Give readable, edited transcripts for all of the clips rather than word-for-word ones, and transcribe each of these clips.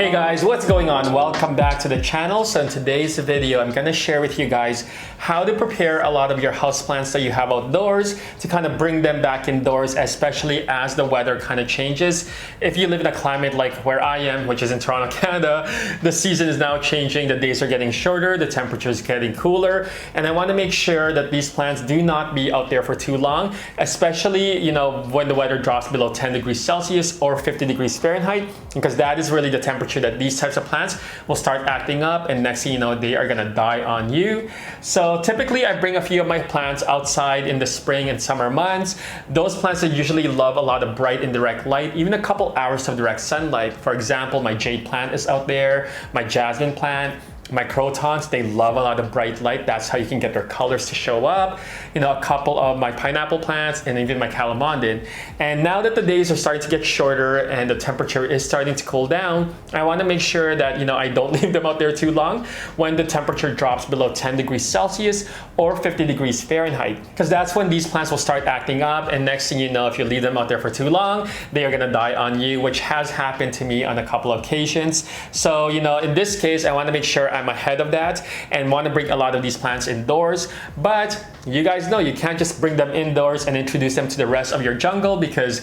Hey guys, what's going on? Welcome back to the channel. So in today's video, I'm gonna share with you guys how to prepare a lot of your houseplants that you have outdoors to kind of bring them back indoors, especially as the weather kind of changes. If you live in a climate like where I am, which is in Toronto, Canada, the season is now changing, the days are getting shorter, the temperature is getting cooler, and I want to make sure that these plants do not be out there for too long, especially, when the weather drops below 10 degrees Celsius or 50 degrees Fahrenheit, because that is really the temperature that these types of plants will start acting up, and next thing you know, they are gonna die on you. So typically I bring a few of my plants outside in the spring and summer months. Those plants that usually love a lot of bright indirect light, even a couple hours of direct sunlight. For example, my jade plant is out there, my jasmine plant, my crotons, they love a lot of bright light. That's how you can get their colors to show up. A couple of my pineapple plants and even my calamondin. And now that the days are starting to get shorter and the temperature is starting to cool down, I want to make sure that I don't leave them out there too long when the temperature drops below 10 degrees Celsius or 50 degrees Fahrenheit, because that's when these plants will start acting up, and next thing you know, if you leave them out there for too long, they are gonna die on you, which has happened to me on a couple of occasions. So in this case, I want to make sure I'm ahead of that and want to bring a lot of these plants indoors. But you guys know you can't just bring them indoors and introduce them to the rest of your jungle, because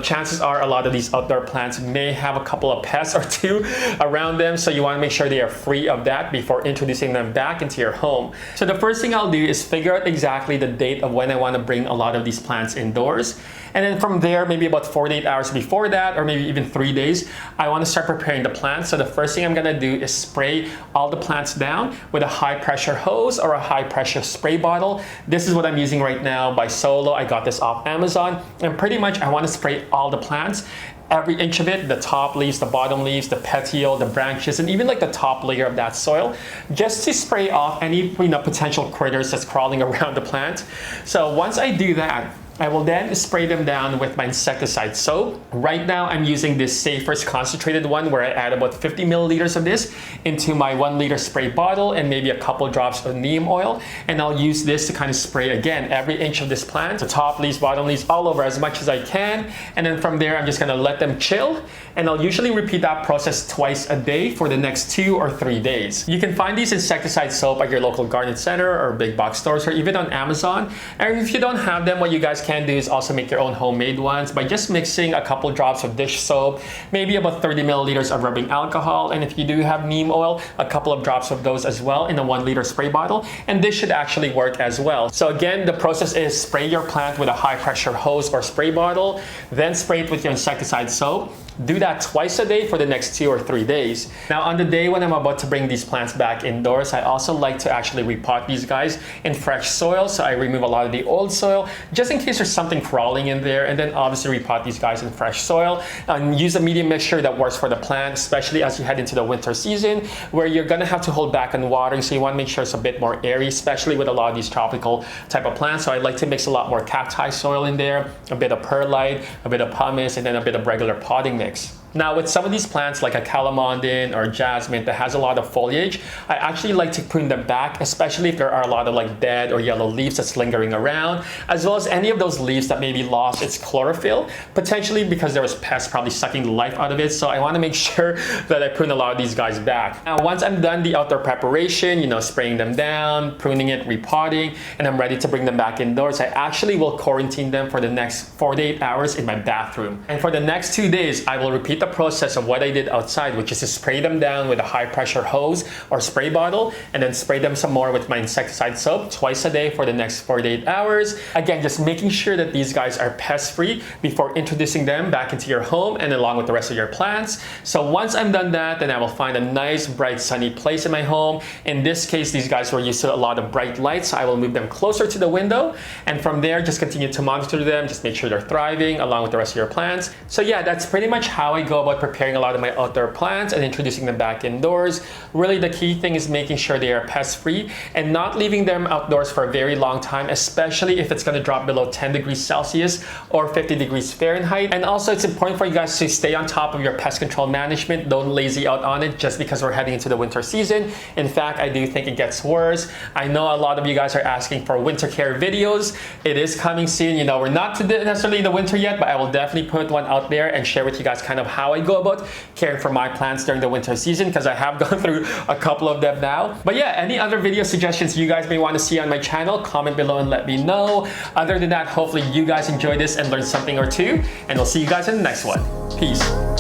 chances are a lot of these outdoor plants may have a couple of pests or two around them, so you want to make sure they are free of that before introducing them back into your home. So the first thing I'll do is figure out exactly the date of when I want to bring a lot of these plants indoors, and then from there, maybe about 48 hours before that, or maybe even 3 days, I want to start preparing the plants. So the first thing I'm going to do is spray all the plants down with a high pressure hose or a high pressure spray bottle. This is what I'm using right now by Solo. I got this off Amazon, and pretty much I want to spray all the plants, every inch of it, the top leaves, the bottom leaves, the petiole, the branches, and even like the top layer of that soil, just to spray off any potential critters that's crawling around the plant. So once I do that, I will then spray them down with my insecticide soap. Right now, I'm using this Safer's concentrated one, where I add about 50 milliliters of this into my 1 liter spray bottle and maybe a couple drops of neem oil. And I'll use this to kind of spray again every inch of this plant, the top leaves, bottom leaves, all over as much as I can. And then from there, I'm just gonna let them chill. And I'll usually repeat that process twice a day for the next 2 or 3 days. You can find these insecticide soap at your local garden center or big box stores, or even on Amazon. And if you don't have them, what you guys can do is also make your own homemade ones by just mixing a couple drops of dish soap, maybe about 30 milliliters of rubbing alcohol, and if you do have neem oil, a couple of drops of those as well in a 1 liter spray bottle, and this should actually work as well. So again, the process is spray your plant with a high pressure hose or spray bottle, then spray it with your insecticide soap. Do that twice a day for the next 2 or 3 days. Now on the day when I'm about to bring these plants back indoors, I also like to actually repot these guys in fresh soil. So I remove a lot of the old soil just in case there's something crawling in there, and then obviously repot these guys in fresh soil and use a medium mixture that works for the plant, especially as you head into the winter season where you're gonna have to hold back on watering. So you want to make sure it's a bit more airy, especially with a lot of these tropical type of plants. So I like to mix a lot more cacti soil in there, a bit of perlite, a bit of pumice, and then a bit of regular potting mix. Now with some of these plants like a calamondin or jasmine that has a lot of foliage, I actually like to prune them back, especially if there are a lot of like dead or yellow leaves that's lingering around, as well as any of those leaves that maybe lost its chlorophyll, potentially because there was pests probably sucking the life out of it. So I want to make sure that I prune a lot of these guys back. Now once I'm done the outdoor preparation, spraying them down, pruning it, repotting, and I'm ready to bring them back indoors, I actually will quarantine them for the next 48 hours in my bathroom. And for the next 2 days, I will repeat the process of what I did outside, which is to spray them down with a high pressure hose or spray bottle, and then spray them some more with my insecticide soap twice a day for the next 48 hours. Again, just making sure that these guys are pest free before introducing them back into your home and along with the rest of your plants. So once I'm done that, then I will find a nice bright sunny place in my home. In this case, these guys were used to a lot of bright light, so I will move them closer to the window, and from there just continue to monitor them, just make sure they're thriving along with the rest of your plants. So yeah, that's pretty much how I go about preparing a lot of my outdoor plants and introducing them back indoors. Really the key thing is making sure they are pest free and not leaving them outdoors for a very long time, especially if it's going to drop below 10 degrees Celsius or 50 degrees Fahrenheit. And also it's important for you guys to stay on top of your pest control management. Don't lazy out on it just because we're heading into the winter season. In fact, I do think it gets worse. I know a lot of you guys are asking for winter care videos. It is coming soon. We're not necessarily in the winter yet, but I will definitely put one out there and share with you guys kind of how how I go about caring for my plants during the winter season, because I have gone through a couple of them now. But yeah, any other video suggestions you guys may want to see on my channel, comment below and let me know. Other than that, hopefully you guys enjoyed this and learned something or two, and we'll see you guys in the next one. Peace.